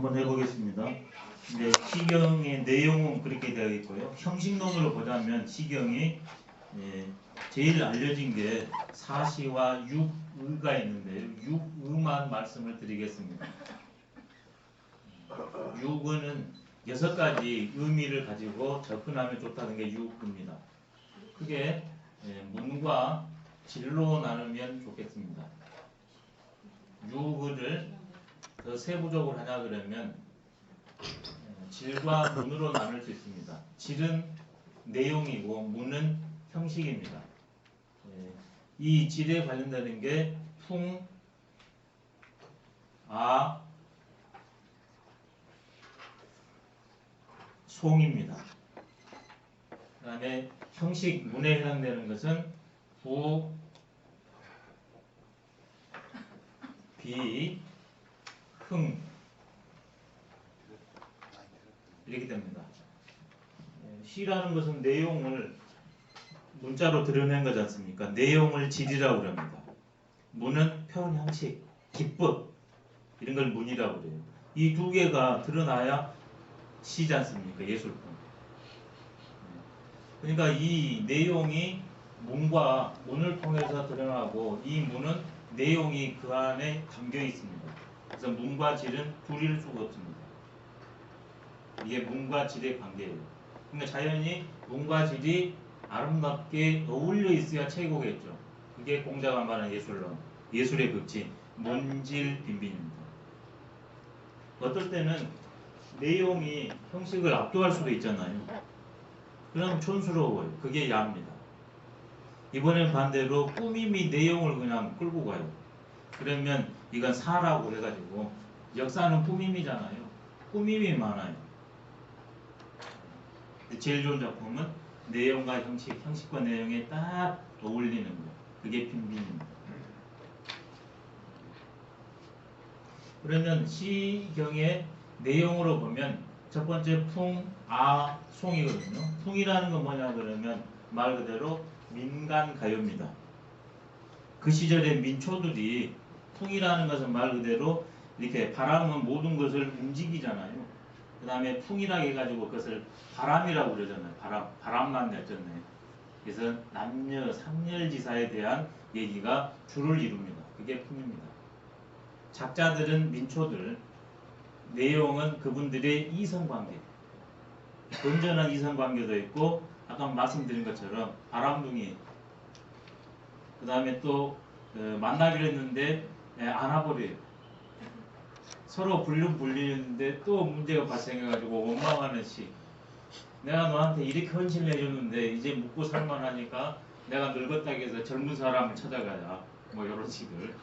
한번 해보겠습니다. 이제 시경의 내용은 그렇게 되어 있고요. 형식론으로 보자면 시경이 제일 알려진 게 사시와 육의가 있는데요. 육의만 말씀을 드리겠습니다. 육의는 6가지 의미를 가지고 접근하면 좋다는 게 육의입니다. 크게 문과 질로 나누면 좋겠습니다. 육의를 더 세부적으로 하자 그러면 질과 문으로 나눌 수 있습니다. 질은 내용이고 문은 형식입니다. 이 질에 관련되는 게 풍, 아, 송입니다. 그 다음에 형식 문에 해당되는 것은 부, 비, 흥 이렇게 됩니다. 시라는 것은 내용을 문자로 드러낸 거지 않습니까? 내용을 질이라고 합니다. 문은 표현 형식, 기법 이런 걸 문이라고 그래요. 이 두 개가 드러나야 시지 않습니까? 예술품. 그러니까 이 내용이 문을 통해서 드러나고 이 문은 내용이 그 안에 담겨 있습니다. 그래서 문과 질은 둘일 수가 없습니다. 이게 문과 질의 관계예요. 그러니까 자연히 문과 질이 아름답게 어울려 있어야 최고겠죠. 그게 공자가 말하는 예술론, 예술의 극치, 문질 빈빈입니다. 어떨 때는 내용이 형식을 압도할 수도 있잖아요. 그럼 촌스러워요. 그게 야입니다. 이번엔 반대로 꾸밈이 내용을 그냥 끌고 가요. 그러면 이건 사라고 해가지고 역사는 꾸밈이잖아요. 꾸밈이 많아요. 제일 좋은 작품은 내용과 형식, 형식과 내용에 딱 어울리는 거. 그게 빈빈입니다. 그러면 시경의 내용으로 보면 첫 번째 풍, 아, 송이거든요. 풍이라는 건 뭐냐 그러면 말 그대로 민간 가요입니다. 그 시절에 민초들이 풍이라는 것은 말 그대로 이렇게 바람은 모든 것을 움직이잖아요. 그 다음에 풍이라고 해가지고 그것을 바람이라고 그러잖아요. 바람만 냈잖아요. 그래서 남녀, 삼렬지사에 대한 얘기가 주를 이룹니다. 그게 풍입니다. 작자들은 민초들, 내용은 그분들의 이성관계, 건전한 이성관계도 있고 아까 말씀드린 것처럼 바람둥이, 그 다음에 또 만나기로 했는데 안아버려요. 서로 불리는데 또 문제가 발생해가지고 원망하는 시. 내가 너한테 이렇게 헌신을 해줬는데 이제 묵고 살만하니까 내가 늙었다고 해서 젊은 사람을 찾아가자. 뭐 이런 식을.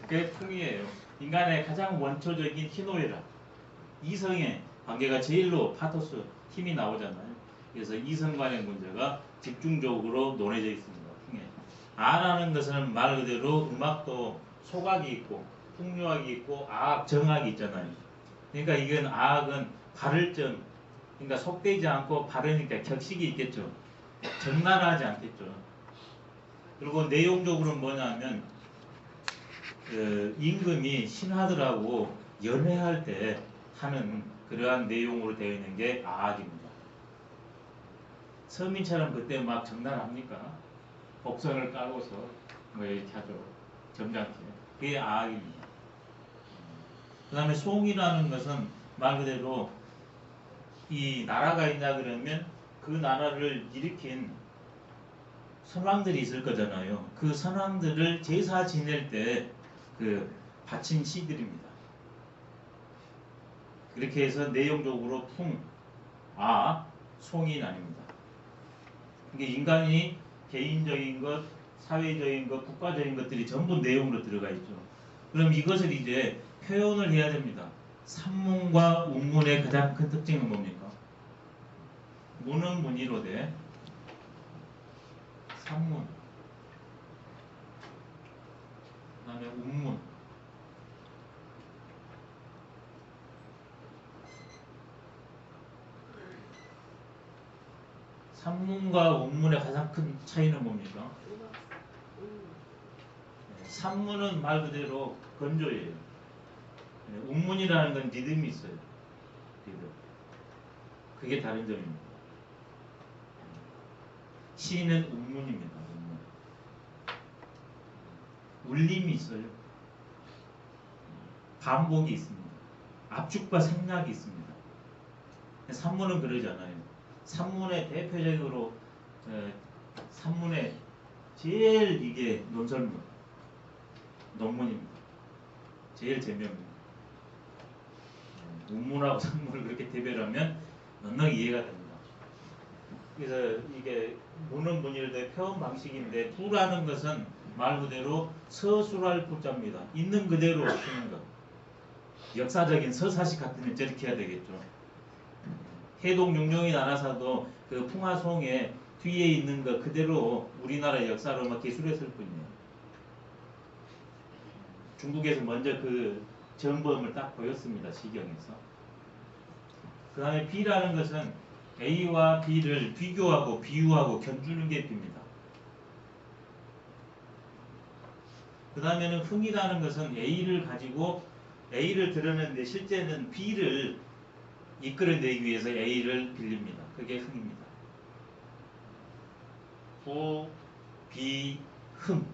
그게 풍이에요. 인간의 가장 원초적인 희노애락. 이성의 관계가 제일로 파토스 힘이 나오잖아요. 그래서 이성 간의 문제가 집중적으로 논해져 있습니다. 풍에. 아라는 것은 말 그대로 음악도 소각이 있고 풍요학이 있고 아악, 정악이 있잖아요. 그러니까 이건 아악은 발을점, 그러니까 속되지 않고 바르니까 격식이 있겠죠. 적나라하지 않겠죠. 그리고 내용적으로는 뭐냐면 임금이 신하들하고 연회할 때 하는 그러한 내용으로 되어 있는 게 아악입니다. 서민처럼 그때 막 적나라합니까? 복선을 깔고서 뭐 이렇게 하죠. 점잖게. 그게 아악입니다. 그 다음에 송이라는 것은 말 그대로 이 나라가 있냐 그러면 그 나라를 일으킨 선왕들이 있을 거잖아요. 그 선왕들을 제사 지낼 때 그 바친 시들입니다. 그렇게 해서 내용적으로 풍, 아, 송이 나뉩니다. 이게 인간이 개인적인 것, 사회적인 것, 국가적인 것들이 전부 내용으로 들어가 있죠. 그럼 이것을 이제 표현을 해야 됩니다. 산문과 운문의 가장 큰 특징은 뭡니까? 문은 문이로되 산문, 그 다음에 운문, 산문과 운문의 가장 큰 차이는 뭡니까? 산문은 말 그대로 건조예요. 운문이라는 건 리듬이 있어요. 리듬. 그게 다른 점입니다. 시는 운문입니다. 운문. 울림이 있어요. 반복이 있습니다. 압축과 생략이 있습니다. 산문은 그러지 않아요. 산문의 대표적으로 산문의 제일 이게 논설문, 논문입니다. 제일 재미없는. 운문하고 산문을 그렇게 대별하면 넉넉히 이해가 됩니다. 그래서 이게 문은 문일대 표현 방식인데 부라는 것은 말 그대로 서술할 부자입니다. 있는 그대로 쓰는 것. 역사적인 서사식 같으면 저렇게 해야 되겠죠. 해동용룡이 나라사도 그 풍화송에 뒤에 있는 것 그대로 우리나라 역사로 막 기술했을 뿐이에요. 중국에서 먼저 그 전범을 딱 보였습니다. 시경에서. 그 다음에 B라는 것은 A와 B를 비교하고 비유하고 견주는 게 B입니다. 그 다음에는 흥이라는 것은 A를 가지고 A를 드러내는데 실제는 B를 이끌어내기 위해서 A를 빌립니다. 그게 흥입니다. 후, 비, 흥.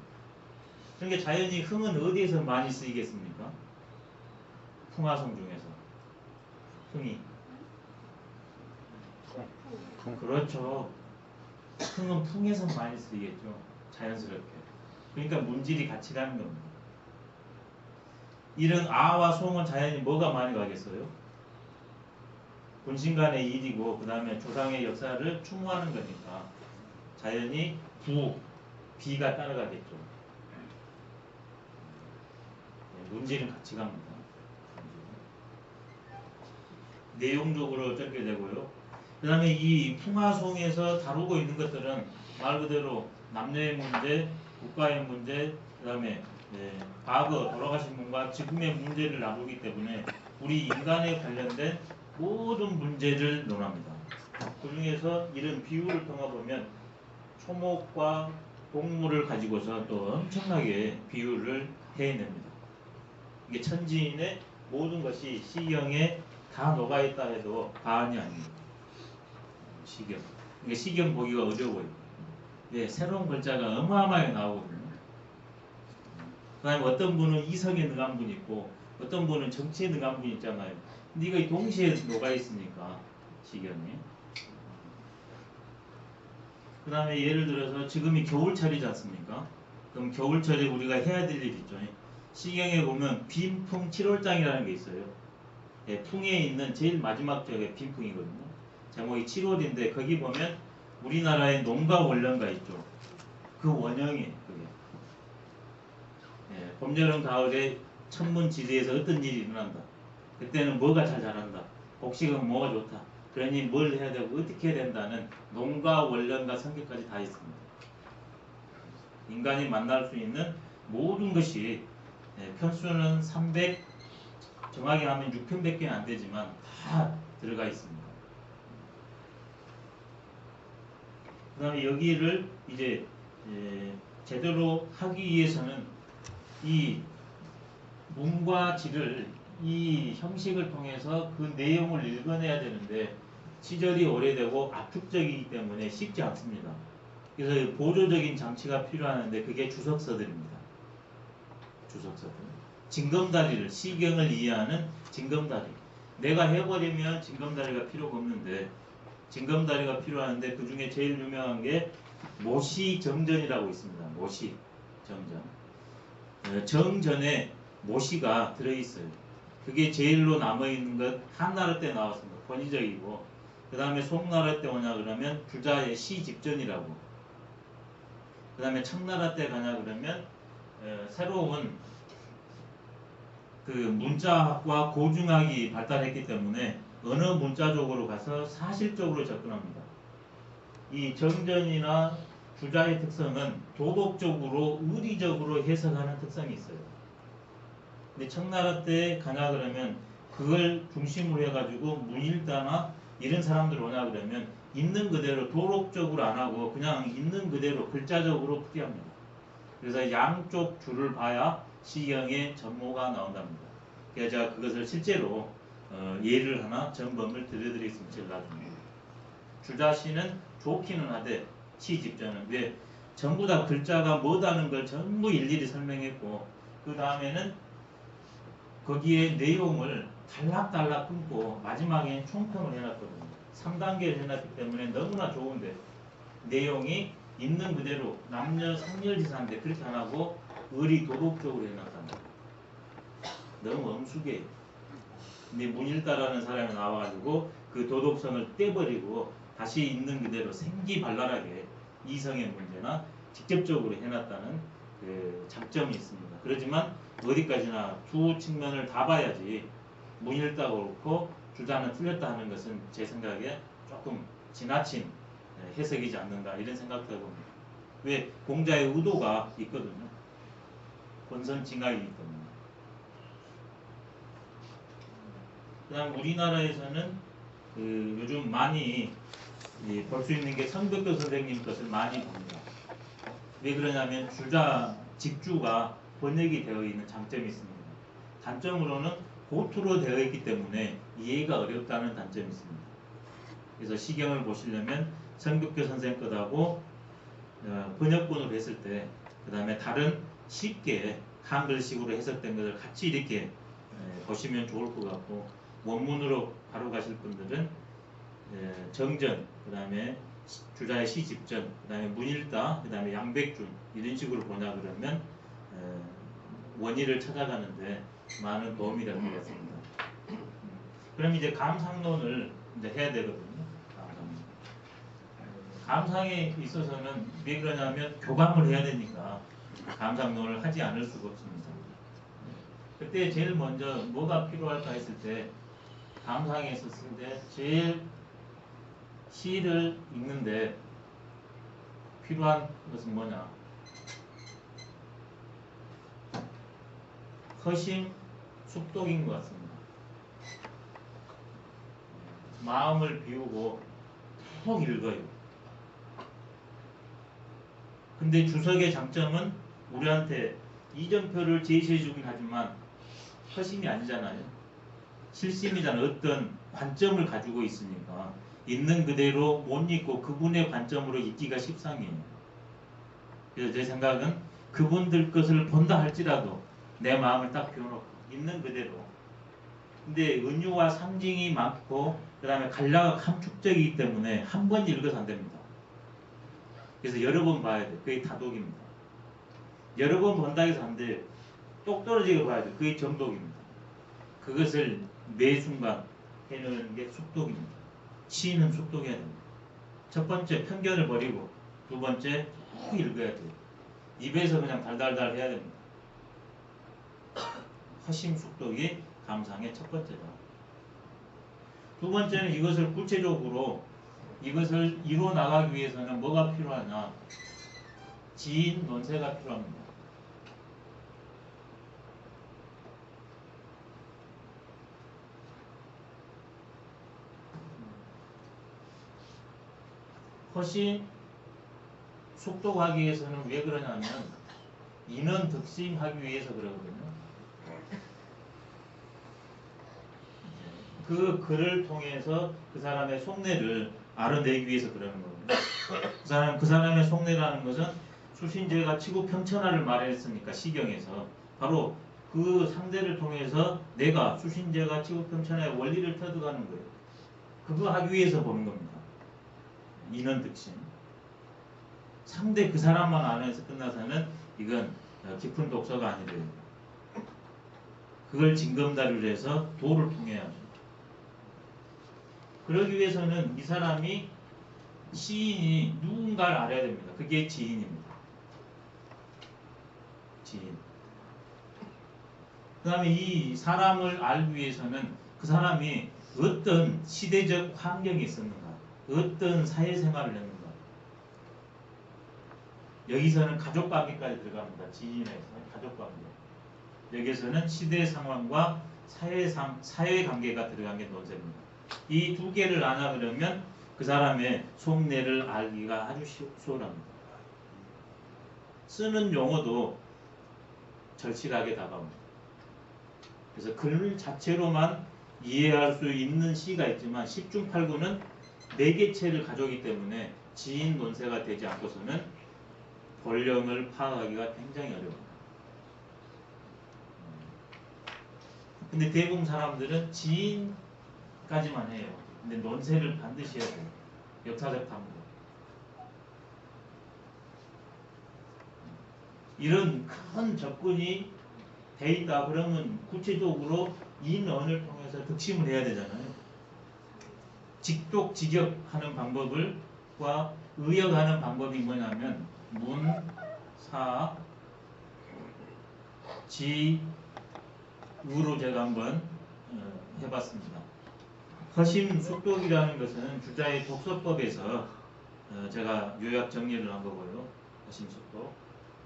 그러니까 자연히 흥은 어디에서 많이 쓰이겠습니까? 풍화송 중에서. 흥이. 그렇죠. 흥은 풍에서 많이 쓰이겠죠. 자연스럽게. 그러니까 문질이 같이 가는 겁니다. 이런 아와 송은 자연히 뭐가 많이 가겠어요? 군신간의 일이고 그 다음에 조상의 역사를 추모하는 거니까 자연히 부, 비가 따라가겠죠. 문질은 같이 갑니다. 내용적으로 적게 되고요. 그 다음에 이 풍화송에서 다루고 있는 것들은 말 그대로 남녀의 문제, 국가의 문제, 그 다음에 과거 돌아가신 분과 지금의 문제를 나누기 때문에 우리 인간에 관련된 모든 문제를 논합니다. 그 중에서 이런 비유를 통해 보면 초목과 동물을 가지고서 또 엄청나게 비유를 해냅니다. 이게 천지인의 모든 것이 시경에 다 녹아있다 해도 과언이 아닙니다. 시경. 이게 시경 보기가 어려워요. 네, 새로운 글자가 어마어마하게 나오거든요. 그 다음에 어떤 분은 이성에 능한 분이 있고 어떤 분은 정치에 능한 분이 있잖아요. 근데 이거 동시에 녹아있으니까 시경이. 그 다음에 예를 들어서 지금이 겨울철이지 않습니까? 그럼 겨울철에 우리가 해야 될 일 있죠. 시경에 보면 빈풍 7월장이라는 게 있어요. 예, 풍에 있는 제일 마지막 쪽에 빈풍이거든요. 제목이 7월인데 거기 보면 우리나라의 농가 원령가 있죠. 그 원형이에요. 그게. 예, 봄, 여름, 가을에 천문지대에서 어떤 일이 일어난다. 그때는 뭐가 잘 자란다. 곡식은 뭐가 좋다. 그러니 뭘 해야 되고 어떻게 해야 된다는 농가 원령가 성격까지 다 있습니다. 인간이 만날 수 있는 모든 것이 편수는 300 정확히 하면 6편밖에 안 되지만 다 들어가 있습니다. 그 다음에 여기를 이제 제대로 하기 위해서는 이 문과 지를 이 형식을 통해서 그 내용을 읽어내야 되는데 시절이 오래되고 압축적이기 때문에 쉽지 않습니다. 그래서 보조적인 장치가 필요하는데 그게 주석서들입니다. 주석서들. 징검다리를 시경을 이해하는 징검다리. 내가 해버리면 징검다리가 필요가 없는데 징검다리가 필요한데 그 중에 제일 유명한 게 모시정전이라고 있습니다. 모시정전. 정전에 모시가 들어있어요. 그게 제일로 남아있는 것 한나라 때 나왔습니다. 권위적이고 그 다음에 송나라 때 오냐 그러면 부자의 시집전이라고 그 다음에 청나라 때 가냐 그러면 새로운 그 문자학과 고중학이 발달했기 때문에 어느 문자적으로 가서 사실적으로 접근합니다. 이 정전이나 부자의 특성은 도덕적으로 의리적으로 해석하는 특성이 있어요. 근데 청나라 때 가냐 그러면 그걸 중심으로 해가지고 문일다나 이런 사람들 오냐 그러면 있는 그대로 도덕적으로 안 하고 그냥 있는 그대로 글자적으로 풀이합니다. 그래서 양쪽 줄을 봐야 시경의 전모가 나온답니다. 그래서 제가 그것을 실제로 예를 하나 전범을 들려드리겠습니다. 제일 나중에. 주자시는 좋기는 하되 시 집전은 왜 전부 다 글자가 뭐다는 걸 전부 일일이 설명했고 그 다음에는 거기에 내용을 단락단락 끊고 마지막에 총평을 해놨거든요. 3단계를 해놨기 때문에 너무나 좋은데 내용이 있는 그대로 남녀 상렬지사인데 그렇게 안 하고 의리도덕적으로 해놨단 말이에요. 너무 엄숙해요. 근데 문일다라는 사람이 나와가지고 그 도덕성을 떼버리고 다시 있는 그대로 생기발랄하게 이성의 문제나 직접적으로 해놨다는 그 장점이 있습니다. 그렇지만 어디까지나 두 측면을 다 봐야지 문일다가 옳고 주자는 틀렸다 하는 것은 제 생각에 조금 지나친 해석이지 않는가 이런 생각도 해봅니다. 왜 공자의 의도가 있거든요. 본선징악이기 때문에. 그 다음 우리나라에서는 그 요즘 많이 볼 수 있는 게 성덕교 선생님 것을 많이 봅니다. 왜 그러냐면 주자, 직주가 번역이 되어 있는 장점이 있습니다. 단점으로는 고투로 되어 있기 때문에 이해가 어렵다는 단점이 있습니다. 그래서 시경을 보시려면 성덕교 선생 것하고 번역본으로 했을 때 그 다음에 다른 쉽게 한글식으로 해석된 것을 같이 이렇게 보시면 좋을 것 같고 원문으로 바로 가실 분들은 정전, 그 다음에 주자의 시집전, 그 다음에 문일다, 그 다음에 양백준 이런 식으로 보냐 그러면 원의를 찾아가는데 많은 도움이 될 것 같습니다. 그럼 이제 감상론을 이제 해야 되거든요. 감상에 있어서는 왜 그러냐면 교감을 해야 되니까 감상론을 하지 않을 수가 없습니다. 그때 제일 먼저 뭐가 필요할까 했을 때 감상에 있었을 때 제일 시를 읽는데 필요한 것은 뭐냐? 허심, 숙독인 것 같습니다. 마음을 비우고 푹 읽어요. 근데 주석의 장점은 우리한테 이정표를 제시해 주긴 하지만 허심이 아니잖아요. 실심이잖아요. 어떤 관점을 가지고 있으니까 있는 그대로 못 읽고 그분의 관점으로 읽기가 십상이에요. 그래서 제 생각은 그분들 것을 본다 할지라도 내 마음을 딱 비워놓고 있는 그대로. 근데 은유와 상징이 많고 그 다음에 간략하고 함축적이기 때문에 한 번 읽어서 안 됩니다. 그래서 여러 번 봐야 돼. 그게 다독입니다. 여러 번 본다 해서 안 돼요. 똑 떨어지게 봐야 돼. 그게 정독입니다. 그것을 매 순간 해내는 게 숙독입니다. 시인은 숙독해야 됩니다. 첫 번째 편견을 버리고 두 번째 쭉 읽어야 돼요. 입에서 그냥 달달달 해야 됩니다. 허심 숙독이 감상의 첫 번째다. 두 번째는 이것을 구체적으로 이것을 이루어 나가기 위해서는 뭐가 필요하냐? 지인 논세가 필요합니다. 허심 숙독하기 위해서는 왜 그러냐면 인원 득심하기 위해서 그러거든요. 그 글을 통해서 그 사람의 속내를 알아내기 위해서 그러는 거거든요. 그 사람의 속내라는 것은 수신제가 치고 평천하를 말했으니까 시경에서 바로 그 상대를 통해서 내가 수신제가 치고 평천하의 원리를 터득하는 거예요. 그거 하기 위해서 보는 겁니다. 인원 득심. 상대 그 사람만 안에서 끝나서는 이건 깊은 독서가 아니래요. 그걸 징검다리로 해서 도를 통해야죠. 그러기 위해서는 이 사람이 시인이 누군가를 알아야 됩니다. 그게 지인입니다. 지인. 그 다음에 이 사람을 알기 위해서는 그 사람이 어떤 시대적 환경이 있었는가, 어떤 사회생활을 했는가. 여기서는 가족관계까지 들어갑니다. 지인에서 가족관계. 여기서는 시대 상황과 사회관계가 들어간 게 논제입니다. 이 두 개를 알아 그러면 그 사람의 속내를 알기가 아주 수월합니다. 쓰는 용어도 절실하게 다가옵니다. 그래서 글 자체로만 이해할 수 있는 시가 있지만 10중 8구는 4개체를 가져오기 때문에 지인 논세가 되지 않고서는 본령을 파악하기가 굉장히 어려워요. 근데 대부분 사람들은 지인까지만 해요. 근데 논세를 반드시 해야 돼요. 역사적 탐구. 이런 큰 접근이 돼 있다 그러면 구체적으로 인언을 통해서 득심을 해야 되잖아요. 직독 직역하는 방법과 의역하는 방법이 뭐냐면 문, 사, 지, 으로 제가 한번 해봤습니다. 허심 숙독이라는 것은 주자의 독서법에서 제가 요약 정리를 한 거고요. 허심 숙독.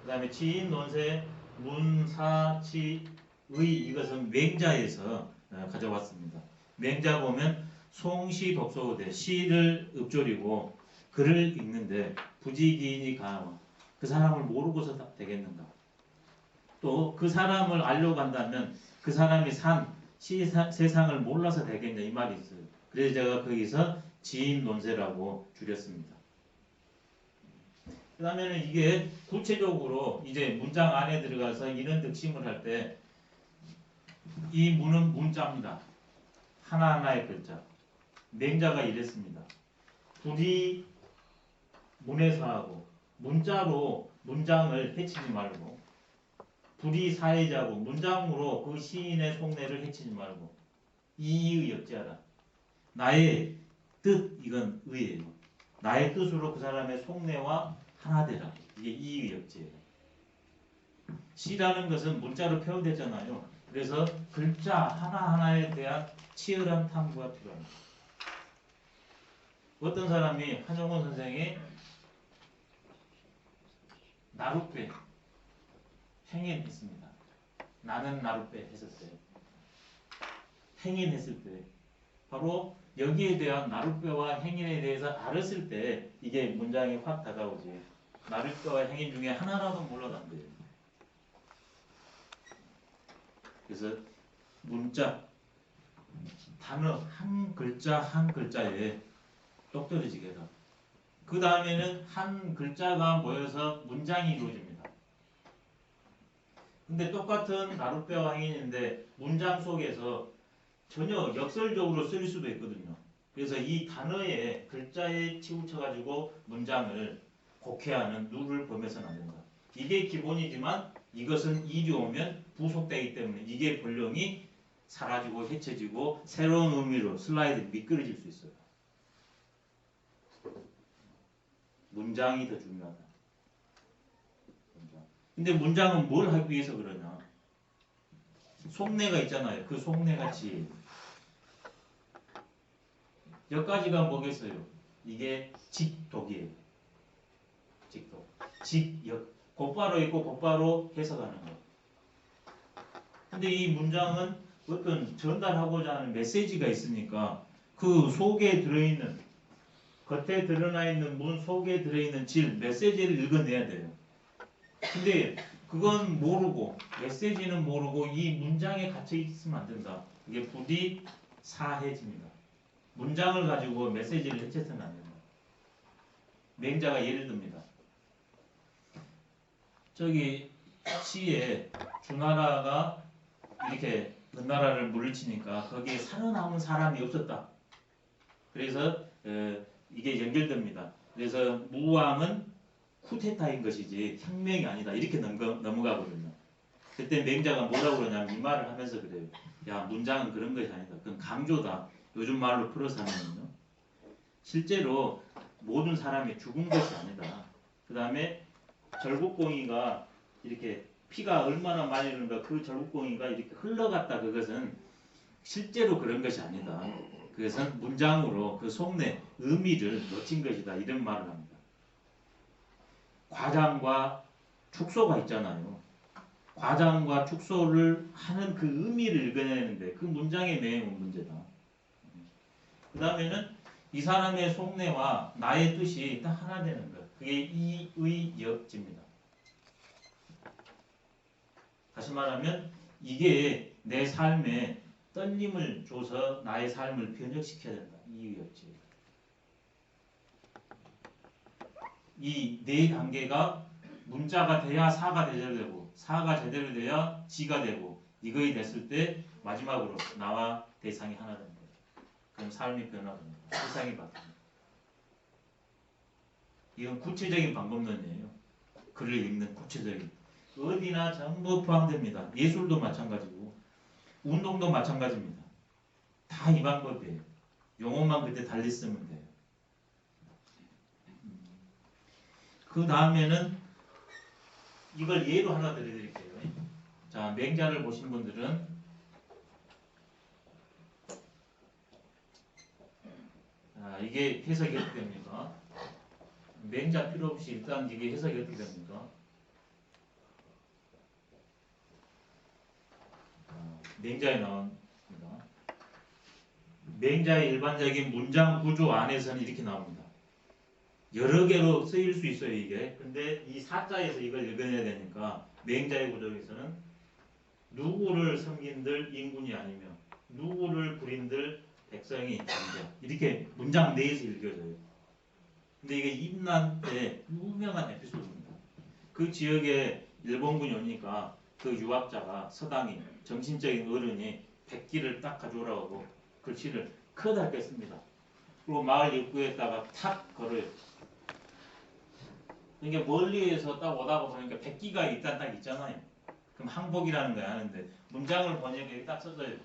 그 다음에 지인 논세 문, 사, 치, 의 이것은 맹자에서 가져왔습니다. 맹자 보면 송시 독서어대 시를 읊조리고 글을 읽는데 부지기인이 가하와 그 사람을 모르고서 되겠는가? 또 그 사람을 알려고 한다면 그 사람이 산 세상을 몰라서 되겠냐 이 말이 있어요. 그래서 제가 거기서 지인 논세라고 줄였습니다. 그 다음에는 이게 구체적으로 이제 문장 안에 들어가서 이런 득심을 할 때 이 문은 문자입니다. 하나하나의 글자. 맹자가 이랬습니다. 불이 문에서 하고 문자로 문장을 해치지 말고 불이 사회자고 문장으로 그 시인의 속내를 해치지 말고 이의 역지하라. 나의 뜻 이건 의예요. 나의 뜻으로 그 사람의 속내와 하나 되라. 이게 이의 역지예요. 시라는 것은 문자로 표현되잖아요. 그래서 글자 하나하나에 대한 치열한 탐구가 필요합니다. 어떤 사람이 한용운 선생이 나룻배 행인했습니다. 나는 나룻배 했을 때 행인했을 때 바로 여기에 대한 나룻배와 행인에 대해서 알았을 때 이게 문장이 확 다가오지. 나룻배와 행인 중에 하나라도 몰라도 안 돼요. 그래서 문자 단어 한 글자 한 글자에 똑 떨어지게 해라. 그 다음에는 한 글자가 모여서 문장이 이루어집니다. 근데 똑같은 나룻배와 행인인데 문장 속에서 전혀 역설적으로 쓰일 수도 있거든요. 그래서 이 단어의 글자에 치우쳐가지고 문장을 곡해하는 룰을 범해서는 안 된다. 이게 기본이지만 이것은 일이 오면 부속되기 때문에 이게 본령이 사라지고 헤쳐지고 새로운 의미로 슬라이드 미끄러질 수 있어요. 문장이 더 중요하다. 근데 문장은 뭘 하기 위해서 그러냐? 속내가 있잖아요. 그 속내같이 여기까지가 뭐겠어요? 이게 직독이에요. 직독. 직역. 곧바로 읽고 곧바로 해석하는 거. 근데 이 문장은 어떤 전달하고자 하는 메시지가 있으니까 그 속에 들어있는 겉에 드러나 있는 문 속에 들어있는 질, 메시지를 읽어내야 돼요. 근데 그건 모르고 메시지는 모르고 이 문장에 갇혀 있으면 안 된다. 이게 부디 사해집니다. 문장을 가지고 메시지를 해쳐서는 안 된다. 맹자가 예를 듭니다. 저기 시에 주나라가 이렇게 은나라를 물리치니까 거기에 살아남은 사람이 없었다. 그래서 이게 연결됩니다. 그래서 무왕은 쿠데타인 것이지 혁명이 아니다. 이렇게 넘어가거든요. 그때 맹자가 뭐라고 그러냐면 이 말을 하면서 그래요. 야, 문장은 그런 것이 아니다. 그건 강조다. 요즘 말로 풀어서 하면요. 실제로 모든 사람이 죽은 것이 아니다. 그 다음에 절국공이가 이렇게 피가 얼마나 많이 흐르는가 그 절국공이가 이렇게 흘러갔다. 그것은 실제로 그런 것이 아니다. 그것은 문장으로 그 속내 의미를 놓친 것이다. 이런 말을 합니다. 과장과 축소가 있잖아요. 과장과 축소를 하는 그 의미를 읽어내는데 그 문장의 내용은 문제다. 그 다음에는 이 사람의 속내와 나의 뜻이 다 하나 되는 것. 그게 이의역지입니다. 다시 말하면 이게 내 삶에 떨림을 줘서 나의 삶을 변혁시켜야 된다. 이 의였지. 이 네 단계가 문자가 돼야 사가 제대로 되고 사가 제대로 돼야 지가 되고 이거이 됐을 때 마지막으로 나와 대상이 하나 되는 거예요. 그럼 삶이 변화됩니다. 세상이 바뀝니다. 이건 구체적인 방법론이에요. 글을 읽는 구체적인. 어디나 전부 포함됩니다. 예술도 마찬가지고 운동도 마찬가지입니다. 다 이 방법이에요. 용어만 그때 달리 쓰면 돼요. 그 다음에는 이걸 예로 하나 드려드릴게요. 자, 맹자를 보신 분들은 이게 해석이 어떻게 됩니까? 맹자 필요 없이 일단 이게 해석이 어떻게 됩니까? 맹자에 나옵니다. 맹자의 일반적인 문장 구조 안에서는 이렇게 나옵니다. 여러 개로 쓰일 수 있어요, 이게. 근데 이 사자에서 이걸 읽어내야 되니까 맹자의 구조에서는 누구를 섬긴들 인군이 아니며 누구를 부린들 백성이 아니냐. 이렇게 문장 내에서 읽혀져요. 근데 이게 임난 때 유명한 에피소드입니다. 그 지역에 일본군이 오니까 그 유학자가 서당이 정신적인 어른이 백기를 딱 가져오라고 하고 글씨를 커다랗게 씁니다. 그리고 마을 입구에다가 탁 걸어요. 이게 멀리에서 딱 오다가 보니까 백기가 일단 딱 있잖아요. 그럼 항복이라는 거 아는데 문장을 번역해 딱 써져요.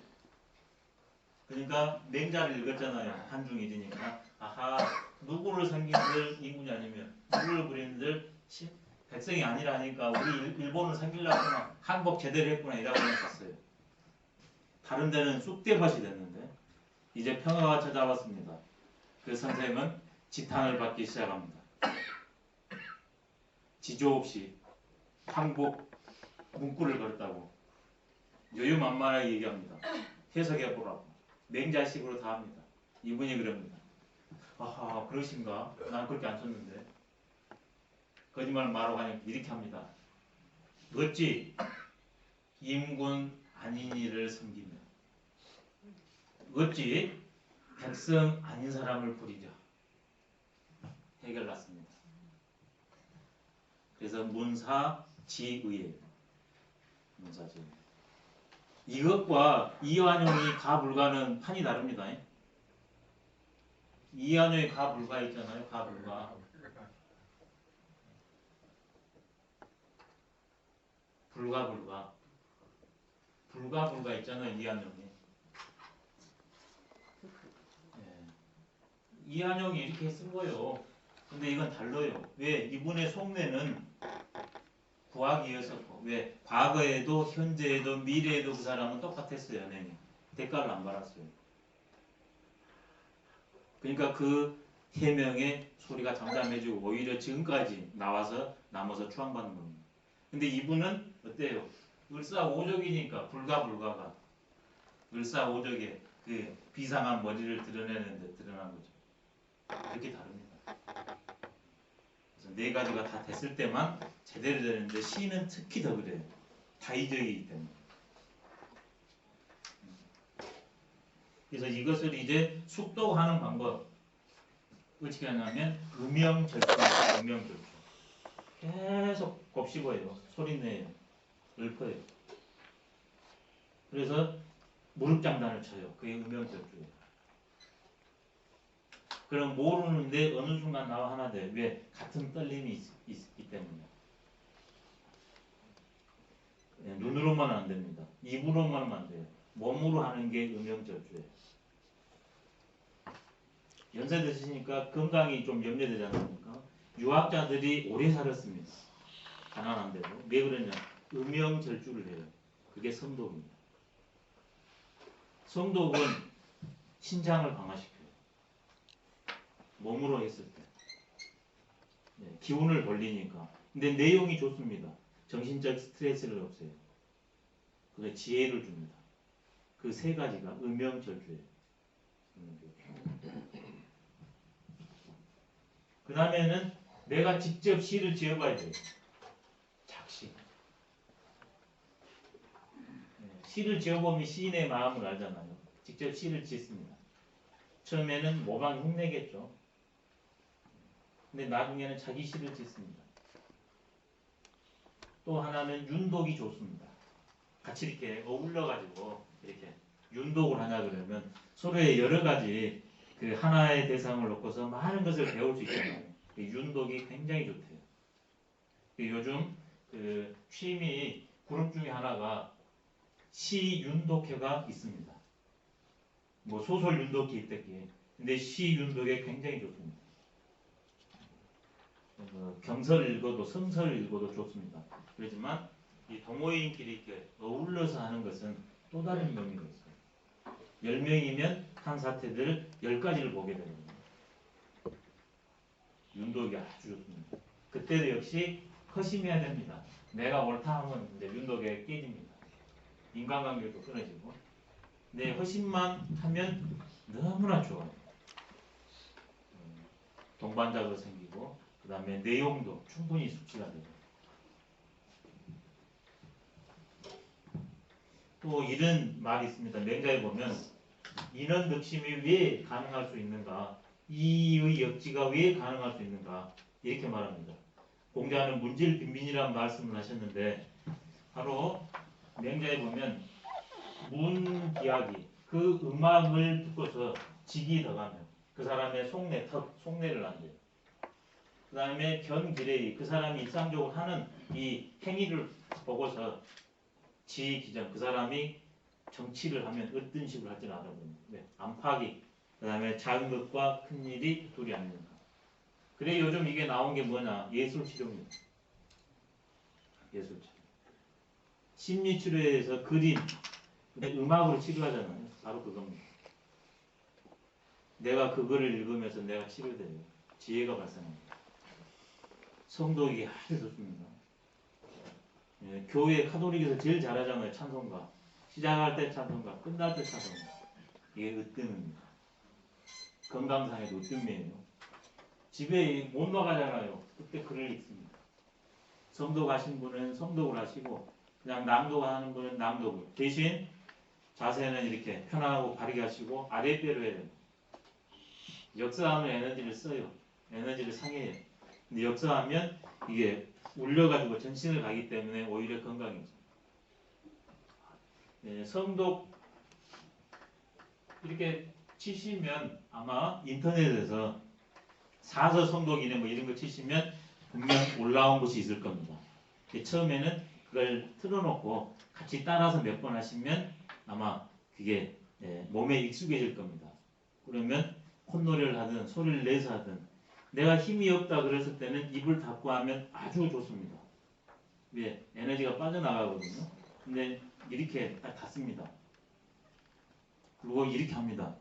그러니까 맹자를 읽었잖아요. 한중일이니까 아하 누구를 섬긴들 인군이 아니면 누구를 부린들 백성이 아니라니까 우리 일본을 섬기려고 하면 항복 제대로 했구나 이라고 생각했어요. 다른 데는 쑥대밭이 됐는데 이제 평화가 찾아왔습니다. 그 선생은 지탄을 받기 시작합니다. 지조 없이 항복 문구를 걸었다고 여유만만하게 얘기합니다. 해석해 보라고 맹자식으로 다 합니다. 이분이 그럽니다. 아하 그러신가? 난 그렇게 안 썼는데 거짓말 말하고 하니까 이렇게 합니다. 어찌 임군 아닌 이를 섬기며 어찌 백성 아닌 사람을 부리자. 해결났습니다. 그래서 문사지의예요. 문사지. 이것과 이완용이 가불가는 판이 다릅니다. 이완용이 가불가 있잖아요. 가불가. 불가불가. 불가불가 있잖아요. 이완용이. 이한용이 이렇게 쓴 거예요. 근데 이건 달라요. 왜? 이분의 속내는 구학이었었고, 왜? 과거에도 현재에도 미래에도 그 사람은 똑같았어요. 연예인이. 대가를 안 받았어요. 그러니까 그 해명에 소리가 잠잠해지고 오히려 지금까지 남아서 추앙받는 겁니다. 근데 이분은 어때요? 을사오적이니까 불가불가가 을사오적의 그 비상한 머리를 드러내는데 드러난 거죠. 이렇게 다릅니다. 그래서 네 가지가 다 됐을 때만 제대로 되는데 시는 특히 더 그래요. 다의적이기 때문에. 그래서 이것을 이제 숙독하는 방법 어떻게 하냐면 음영절중, 음영절중. 계속 곱씹어요. 소리내요. 읊어요. 그래서 무릎장단을 쳐요. 그게 음영절중이에요. 그럼 모르는데 어느 순간 나와 하나 돼. 왜? 같은 떨림이 있기 때문에. 눈으로만 안 됩니다. 입으로만 하면 안 돼요. 몸으로 하는 게 음영절주예요. 연세 드시니까 건강이 좀 염려되지 않습니까? 유학자들이 오래 살았습니다. 가난한데도. 왜 그러냐? 음영절주를 해요. 그게 성독입니다. 성독은 신장을 강화시켜요. 몸으로 했을 때. 네, 기운을 벌리니까. 근데 내용이 좋습니다. 정신적 스트레스를 없애요. 그게 지혜를 줍니다. 그 세 가지가 음영절주예요. 그 다음에는 내가 직접 시를 지어봐야 돼요. 작시. 시를 지어보면 시인의 마음을 알잖아요. 직접 시를 짓습니다. 처음에는 모방 흉내겠죠. 근데 나중에는 자기 시를 짓습니다. 또 하나는 윤독이 좋습니다. 같이 이렇게 어울려가지고 이렇게 윤독을 하냐 그러면 서로의 여러 가지 그 하나의 대상을 놓고서 많은 것을 배울 수 있잖아요. 윤독이 굉장히 좋대요. 요즘 그 취미 그룹 중에 하나가 시 윤독회가 있습니다. 뭐 소설 윤독회 있댔기에. 근데 시 윤독회 굉장히 좋습니다. 경서를 읽어도 성서를 읽어도 좋습니다. 그렇지만 이 동호인끼리 이렇게 어울려서 하는 것은 또 다른 의미가 있어요. 10명이면 한 사태들 10가지를 보게 됩니다. 윤독이 아주 좋습니다. 그때도 역시 허심해야 됩니다. 내가 옳다 하면 이제 윤독에 깨집니다. 인간관계도 끊어지고. 근데 허심만 하면 너무나 좋아요. 동반자도 생기고 그 다음에 내용도 충분히 숙지가 되고. 또 이런 말이 있습니다. 맹자에 보면 인원 득심이 왜 가능할 수 있는가, 이의 역지가 왜 가능할 수 있는가 이렇게 말합니다. 공자는 문질 빈빈이라는 말씀을 하셨는데 바로 맹자에 보면 문기하기 그 음악을 듣고서 직이 더가면 그 사람의 속내, 턱, 속내를 난대요. 그 다음에 견기레이 그 사람이 일상적으로 하는 이 행위를 보고서 지기정 그 사람이 정치를 하면 어떤 식으로 할지는 알아봅니다. 네. 안팎이 그 다음에 작은 것과 큰 일이 둘이 아닙니까? 그래 요즘 이게 나온 게 뭐냐? 예술치료입니다. 예술치료. 심리치료에서 그림, 음악으로 치료하잖아요. 바로 그겁니다. 내가 그거를 읽으면서 내가 치료돼요. 지혜가 발생합니다. 성도에게 아주 좋습니다. 예, 교회 카톨릭에서 제일 잘하잖아요. 찬송가. 시작할 때 찬송가, 끝날 때 찬송가. 이게 으뜸입니다. 건강상에도 으뜸이에요. 집에 못 나가잖아요. 그때 글을 읽습니다. 성독하신 분은 성독을 하시고 그냥 낭독하는 분은 낭독을. 대신 자세는 이렇게 편안하고 바르게 하시고 아랫배로 해야 됩니다. 역사하면 에너지를 써요. 에너지를 상해요. 근데 역사하면 이게 울려가지고 전신을 가기 때문에 오히려 건강해져요. 네, 성독 이렇게 치시면 아마 인터넷에서 사서 성독이네 뭐 이런 거 치시면 분명 올라온 곳이 있을 겁니다. 처음에는 그걸 틀어놓고 같이 따라서 몇 번 하시면 아마 그게 몸에 익숙해질 겁니다. 그러면 콧노래를 하든 소리를 내서 하든 내가 힘이 없다 그랬을 때는 입을 닫고 하면 아주 좋습니다. 왜? 에너지가 빠져나가거든요. 근데 이렇게 딱 닫습니다. 그리고 이렇게 합니다.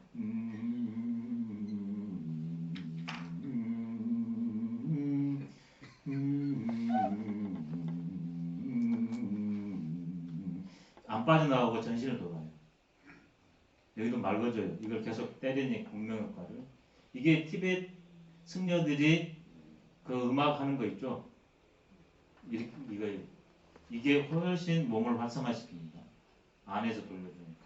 안 빠져나가고 전신을 돌아요. 여기도 맑아져요. 이걸 계속 때리니 공명 효과를. 이게 티베트 승려들이 그 음악 하는 거 있죠? 이게 훨씬 몸을 활성화시킵니다. 안에서 돌려주니까.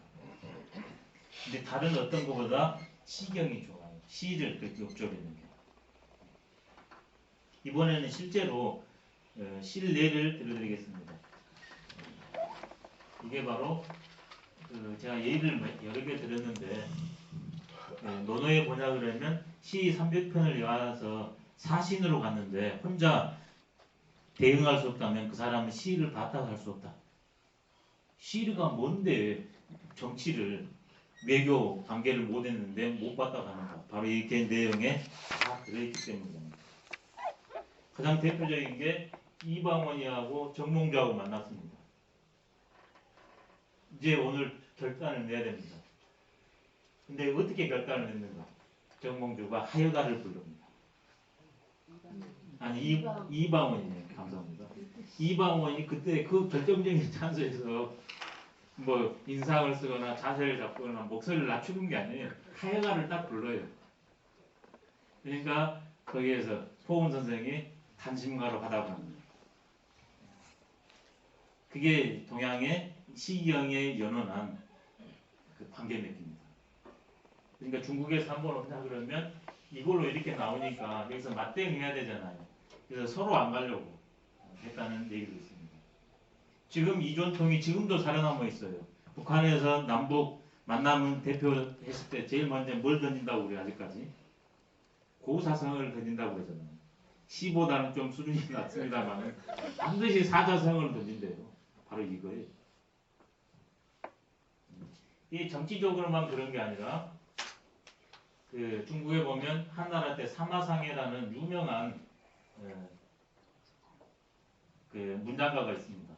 근데 다른 어떤 것보다 시경이 좋아요. 시를 그렇게 읊조리는 게. 이번에는 실제로 실 예를 들어드리겠습니다. 이게 바로 제가 예를 여러 개 들었는데 논어에 보냐 그러면 시 300편을 외워서 사신으로 갔는데 혼자 대응할 수 없다면 그 사람은 시를 봤다고 할 수 없다. 시가 뭔데 정치를 외교 관계를 못 했는데 못 봤다고 하는가. 바로 이렇게 내용에 다 들어있기 때문입니다. 가장 대표적인 게 이방원이하고 정몽주하고 만났습니다. 이제 오늘 결단을 내야 됩니다. 근데 어떻게 결단을 했는가? 정몽주가 하여가를 부릅니다. 아니 이방원이네요. 감사합니다. 이방원이 그때 그 결정적인 찬스에서 뭐 인상을 쓰거나 자세를 잡거나 목소리를 낮추는 게 아니에요. 하여가를 딱 불러요. 그러니까 거기에서 포은 선생이 단심가로 받아봅니다. 그게 동양의 시경에 연원한 그 관계 맺기입니다. 그러니까 중국에서 한번 온다 그러면 이걸로 이렇게 나오니까 여기서 맞대응해야 되잖아요. 그래서 서로 안 가려고 했다는 얘기도 있습니다. 지금 이전통이 지금도 살아남아 있어요. 북한에서 남북 만남은 대표했을 때 제일 먼저 뭘 던진다고 그래요, 아직까지? 고사성을 던진다고 그러잖아요. 시보다는 좀 수준이 낮습니다만 반드시 사자성을 던진대요. 바로 이거예요. 이 정치적으로만 그런 게 아니라 그 중국에 보면 한나라 때 사마상해라는 유명한 그 문장가가 있습니다.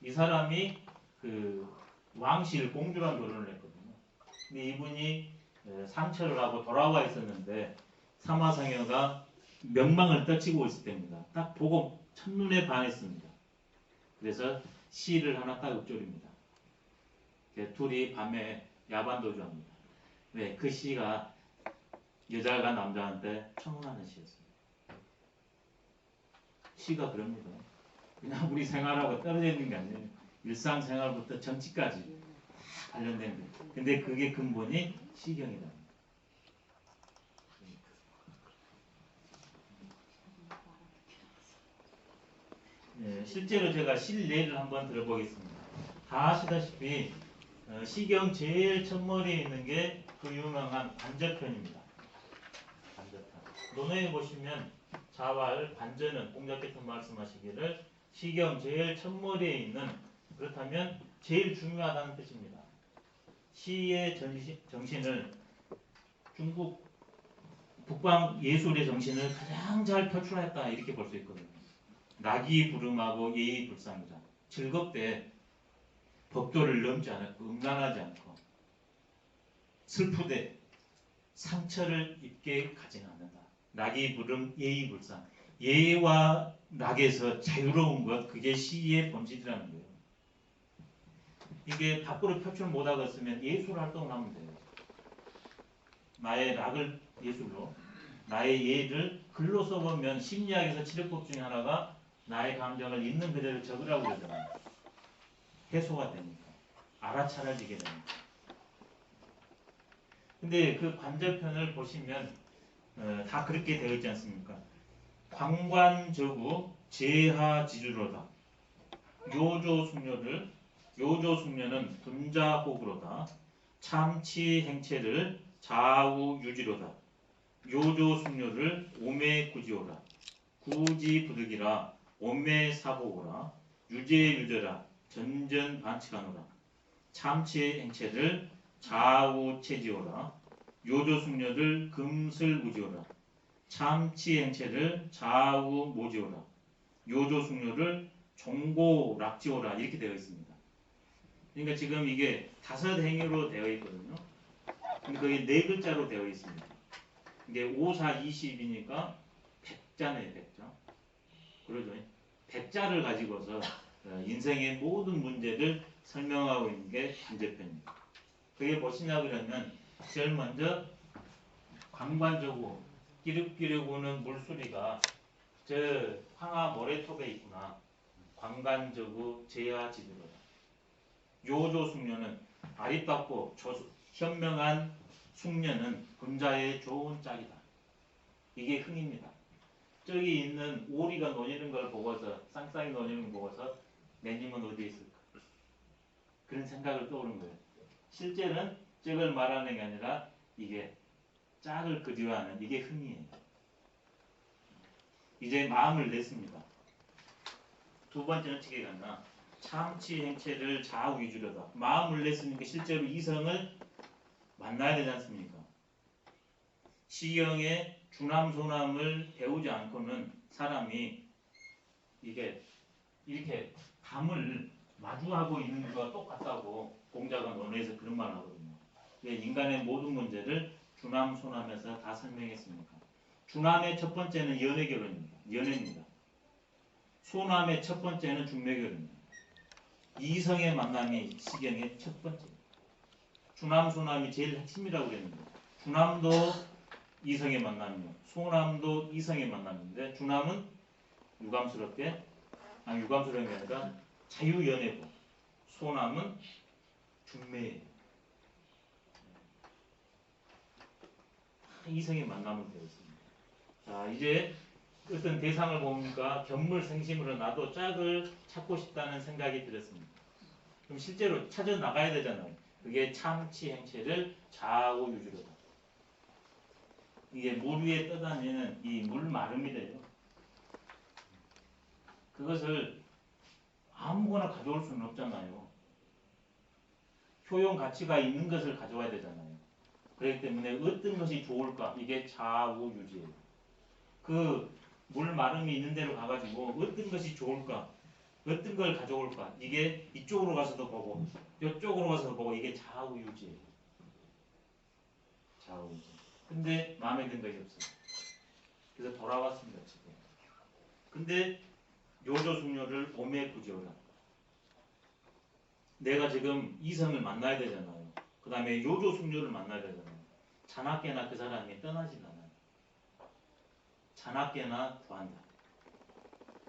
이 사람이 그 왕실 공주랑 결혼을 했거든요. 근데 이분이 상처를 하고 돌아와 있었는데 사마상해가 명망을 떨치고 있을 때입니다. 딱 보고 첫눈에 반했습니다. 그래서 시를 하나 딱 읊조립니다. 둘이 밤에 야반도주합니다. 왜? 그 시가 여자가 남자한테 청혼하는 시였습니다. 시가 그럽니다. 그냥 우리 생활하고 떨어져 있는 게 아니에요. 일상생활부터 정치까지 관련된 거. 근데 그게 근본이 시경이다. 네, 실제로 제가 실례를 한번 들어보겠습니다. 다 아시다시피 시경 제일 첫머리에 있는 게 그 유명한 반저편입니다. 반저편. 논어에 보시면 자왈 반저는 공자께서 말씀하시기를 시경 제일 첫머리에 있는, 그렇다면 제일 중요하다는 뜻입니다. 시의 정신을 중국 북방 예술의 정신을 가장 잘 표출했다 이렇게 볼 수 있거든요. 낙이 부름하고 예의 불상이다. 즐겁되 법도를 넘지 않았고 음란하지 않고 슬프되 상처를 입게 가지는 않는다. 낙이 부름 예의 불상. 예와 낙에서 자유로운 것, 그게 시의 본질이라는 거예요. 이게 밖으로 표출 못하겠으면 예술 활동을 하면 돼요. 나의 낙을 예술로, 나의 예를 글로 써보면 심리학에서 치료법 중에 하나가 나의 감정을 있는 그대로 적으라고 그러잖아요. 해소가 되니까. 알아차려지게 되니까. 근데 그 반저편을 보시면 다 그렇게 되어 있지 않습니까? 광관저구 제하지주로다. 요조숙녀는 분자호구로다. 참치행체를 좌우유지로다. 요조숙녀를 오매구지오라. 구지부득이라 오매사보오라. 유제유저라 전전반칙하노라. 참치행체를 좌우체지오라. 요조숙녀를 금슬우지오라. 참치행체를 좌우모지오라. 요조숙녀를 종고락지오라. 이렇게 되어 있습니다. 그러니까 지금 이게 5행위로 되어 있거든요. 근데 그게 4글자로 되어 있습니다. 이게 5, 4, 20이니까 100자네요. 100자. 그러죠. 100자를 가지고서 인생의 모든 문제를 설명하고 있는 게 반저편입니다. 그게 무엇이냐 그러면 제일 먼저 관관저구 끼륵끼륵 우는 물소리가 저 황하 모래톱에 있구나. 관관저구 제하지두로다. 요조숙녀는 아리따고 현명한 숙녀는 금자의 좋은 짝이다. 이게 흥입니다. 저기 있는 오리가 노니는 걸 보고서, 쌍쌍이 노니는 걸 보고서 내 님은 어디에 있을까? 그런 생각을 떠오른 거예요. 실제는 저걸 말하는 게 아니라 이게 짝을 그리워하는 이게 흥이에요. 이제 마음을 냈습니다. 두 번째는 어떻게 갔나? 참치행체를 좌우위주로다. 마음을 냈으니까 실제로 이성을 만나야 되지 않습니까? 시경의 주남소남을 배우지 않고는 사람이 이게 이렇게 감을 마주하고 있는 것과 똑같다고 공자가 논어에서 그런 말 하거든요. 왜 인간의 모든 문제를 주남소남에서 다 설명했습니까? 주남의 첫 번째는 연애결혼입니다. 연애입니다. 소남의 첫 번째는 중매결혼입니다. 이성의 만남이 시경의 첫 번째. 주남소남이 제일 핵심이라고 그랬는데 주남도 이성의 만남이요. 소남도 이성의 만남인데 주남은 유감스러운 게 아니라 자유연애고 소남은 중매예요. 이성의 만남을 되었습니다. 자, 이제 어떤 대상을 보니까 견물생심으로 나도 짝을 찾고 싶다는 생각이 들었습니다. 그럼 실제로 찾아 나가야 되잖아요. 그게 참치 행체를 좌우유지로다. 이게 물 위에 떠다니는 이 물 마름이래요. 그것을 아무거나 가져올 수는 없잖아요. 효용 가치가 있는 것을 가져와야 되잖아요. 그렇기 때문에 어떤 것이 좋을까? 이게 좌우유지예요. 그 물 마름이 있는 데로 가가지고 어떤 것이 좋을까? 어떤 걸 가져올까? 이게 이쪽으로 가서도 보고 이쪽으로 가서도 보고 이게 좌우유지예요. 좌우유지. 근데 마음에 든 것이 없어요. 그래서 돌아왔습니다. 지금. 근데 요조숙녀를 오매구지어라. 내가 지금 이성을 만나야 되잖아요. 그 다음에 요조숙녀를 만나야 되잖아요. 자나깨나 그 사람이 떠나질 않아요. 자나깨나 구한다.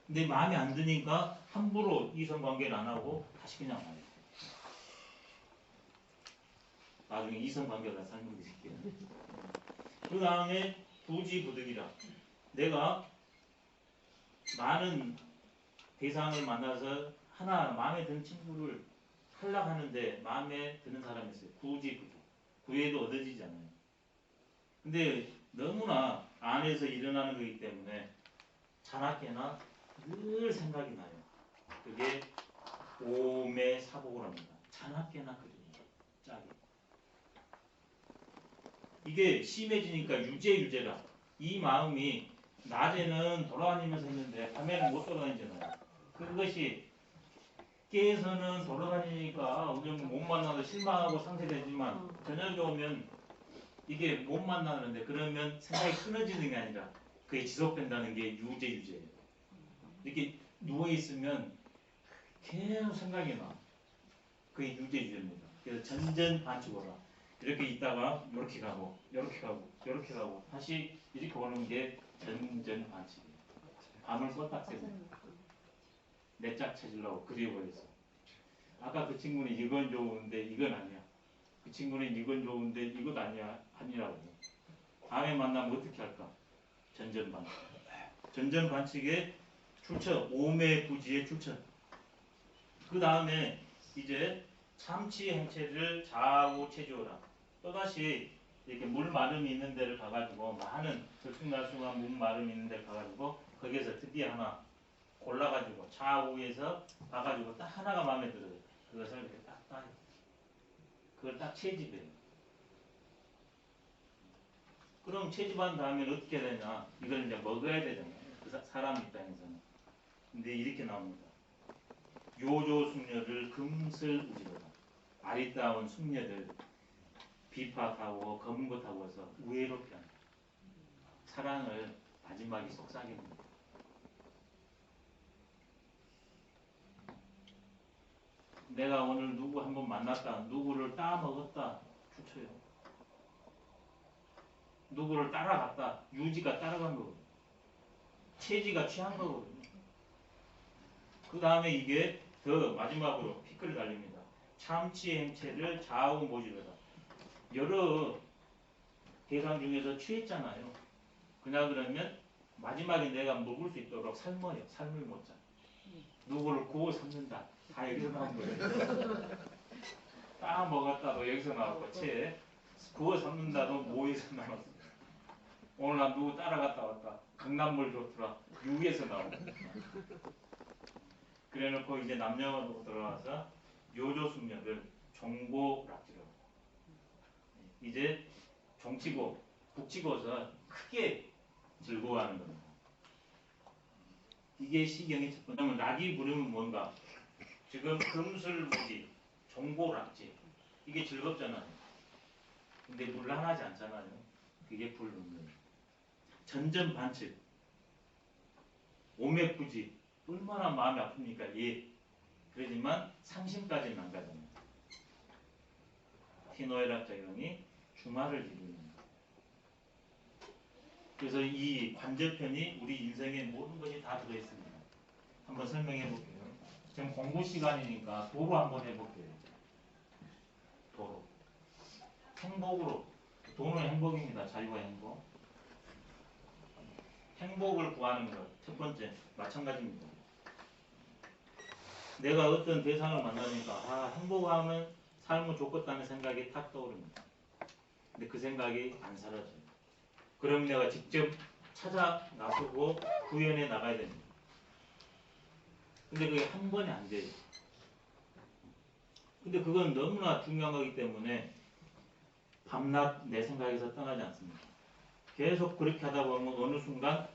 근데 마음에 안 드니까 함부로 이성관계를 안 하고 다시 그냥 와요. 나중에 이성관계를 설명드릴게요. 그 다음에 부지부득이라. 내가 많은 대상을 만나서 하나 마음에 드는 친구를 탈락하는데 마음에 드는 사람이 있어요. 구지부득. 구애도 얻어지잖아요. 근데 너무나 안에서 일어나는 거기 때문에 자나깨나 늘 생각이 나요. 그게 오매사복을 합니다. 자나깨나 그립니다. 짝이. 이게 심해지니까 유죄라. 이 마음이 낮에는 돌아다니면서 했는데 밤에는 못 돌아다니잖아요. 그것이 깨서는 돌아다니니까 우리는 못 만나서 실망하고 상태되지만 저녁에 오면 이게 못 만나는데 그러면 생각이 끊어지는 게 아니라 그게 지속된다는 게 유죄예요. 이렇게 누워있으면 계속 생각이 나. 그게 유죄입니다. 그래서 전전반칙으로 이렇게 있다가 이렇게 가고 이렇게 가고 이렇게 가고 다시 이렇게 오는 게 전전반칙이에요. 밤을 껐다 새고 내 짝 찾으려고 그리워해서 아까 그 친구는 이건 좋은데 이건 아니야. 그 친구는 이건 좋은데 이건 아니라고. 다음에 만나면 어떻게 할까? 전전반칙. 전전반칙의 출처, 오매부지의 출처. 그 다음에 이제 참치 행체를 좌우 체조라. 또다시 이렇게 물 마름이 있는 데를 가가지고 많은 들쑥날쑥한 물 마름이 있는 데를 가가지고 거기에서 드디어 하나 골라가지고 좌우에서 봐가지고 딱 하나가 마음에 들어요. 그것을 이렇게 딱 따요. 그걸 딱 채집해요. 그럼 채집한 다음에 어떻게 되냐? 이걸 이제 먹어야 되잖아요. 그 사람 입장에서는. 근데 이렇게 나옵니다. 요조숙녀를 금슬우지로다. 아리따운 숙녀들 비파하고 검은 것 하고 해서 우애롭게 한다. 사랑을 마지막에 속삭입니다. 내가 오늘 누구 한번 만났다. 누구를 따먹었다. 추쳐요. 누구를 따라갔다. 유지가 따라간 거거든요. 체지가 취한 거거든요. 그 다음에 이게 더 마지막으로 피클이 달립니다. 참치 행체를 좌우 모지르다. 여러 대상 중에서 취했잖아요. 그러면 마지막에 내가 먹을 수 있도록 삶아요. 삶을 먹자. 누구를 구워 삶는다. 다 여기서 나온 거예요. 딱 먹었다도 여기서 나왔고 채 구워 삶는다도 모에서 나왔어. 오늘 난 누구 따라갔다 왔다. 강남물 좋더라. 육에서 나오고. 그래놓고 이제 남녀로 들어와서 요조숙녀를 종고락지로 이제 종치고 북치고서 크게 즐거워하는 겁니다. 이게 시경의 첫 번째. 락이 부르면 뭔가 지금 금술무지, 종고락지 이게 즐겁잖아요. 근데 물란하지 않잖아요. 그게 불운이에요. 전전반칙, 오매부지 얼마나 마음이 아픕니까? 예. 그러지만 상심까지는 안 가잖아요. 희노애락 작용이 주말을 이루는. 그래서 이 관절편이 우리 인생의 모든 것이 다 들어있습니다. 한번 설명해 볼게요. 지금 공부 시간이니까 도로 한번 해볼게요. 도로. 행복으로. 도는 행복입니다. 자유와 행복. 행복을 구하는 것. 첫 번째. 마찬가지입니다. 내가 어떤 대상을 만나니까 행복하면 삶은 좋겠다는 생각이 탁 떠오릅니다. 근데 그 생각이 안 사라져요. 그럼 내가 직접 찾아 나서고 구현해 나가야 됩니다. 근데 그게 한 번에 안 돼요. 근데 그건 너무나 중요한 거기 때문에 밤낮 내 생각에서 떠나지 않습니다. 계속 그렇게 하다 보면 어느 순간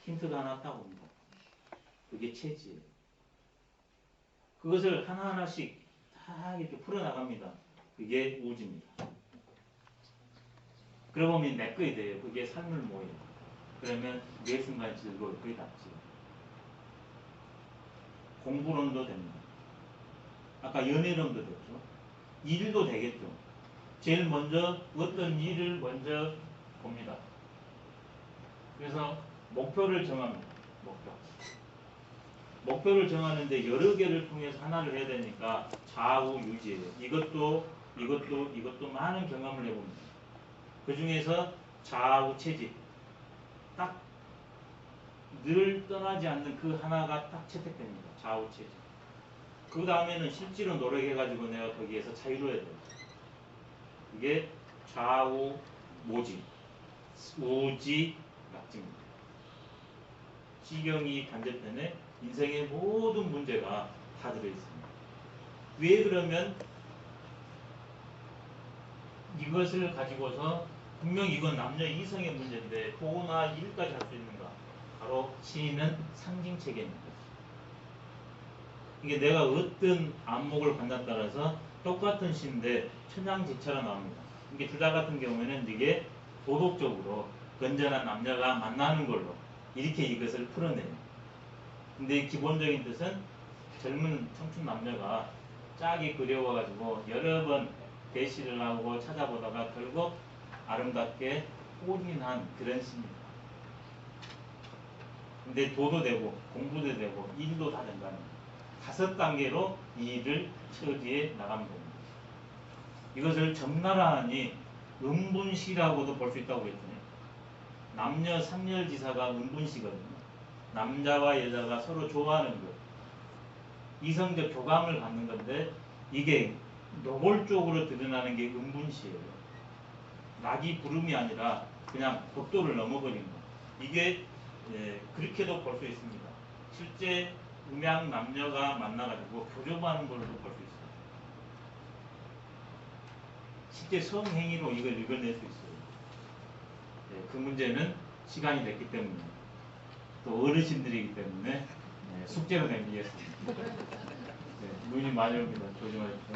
힌트가 하나 딱 옵니다. 그게 체지예요. 그것을 하나하나씩 다 이렇게 풀어나갑니다. 그게 우지입니다. 그러고 보면 내 거에 대해요. 그게 삶을 모여요. 그러면 매 순간 즐거울 거에 닿지. 공부론도 됩니다. 아까 연애론도 됐죠. 일도 되겠죠. 제일 먼저 어떤 일을 먼저 봅니다. 그래서 목표를 정합니다. 목표를 정하는데 여러 개를 통해서 하나를 해야 되니까 좌우유지예요. 이것도 많은 경험을 해봅니다. 그 중에서 좌우체질 딱 늘 떠나지 않는 그 하나가 딱 채택됩니다. 좌우체질. 그 다음에는 실제로 노력해가지고 내가 거기에서 자유로워야 돼요. 이게 좌우 모지, 우지, 낙지입니다. 시경이 반대편에 인생의 모든 문제가 다 들어있습니다. 왜 그러면 이것을 가지고서 분명 이건 남녀 이성의 문제인데 도나 일까지 할 수 있는가? 바로 시인은 상징체계입니다. 이게 내가 어떤 안목을 갖냐에 따라서 똑같은 시인데 천양지처럼 나옵니다. 이게 주자 같은 경우에는 이게 도덕적으로 건전한 남녀가 만나는 걸로 이렇게 이것을 풀어내요. 근데 기본적인 뜻은 젊은 청춘 남녀가 짝이 그려워가지고 여러 번 대시를 하고 찾아보다가 결국 아름답게 혼인한 그런 시입니다. 근데 도도 되고 공부도 되고 일도 다 된다는 거예요. 5단계로 이 일을 처지해 나가면 됩니다. 이것을 적나라하니 은분시라고도 볼 수 있다고 했더니 남녀 삼열지사가 은분시거든요. 남자와 여자가 서로 좋아하는 것, 이성적 교감을 갖는 건데 이게 노골적으로 드러나는 게 은분시예요. 낙이 부름이 아니라 그냥 법도를 넘어버린 것. 이게 그렇게도 볼 수 있습니다. 실제 음양 남녀가 만나가지고 교접하는 걸로도 볼 수 있어요. 실제 성행위로 이걸 읽어낼 수 있어요. 그 문제는 시간이 됐기 때문에 또 어르신들이기 때문에 숙제로 남기겠습니다. 눈이 많이 옵니다. 조심하십시오.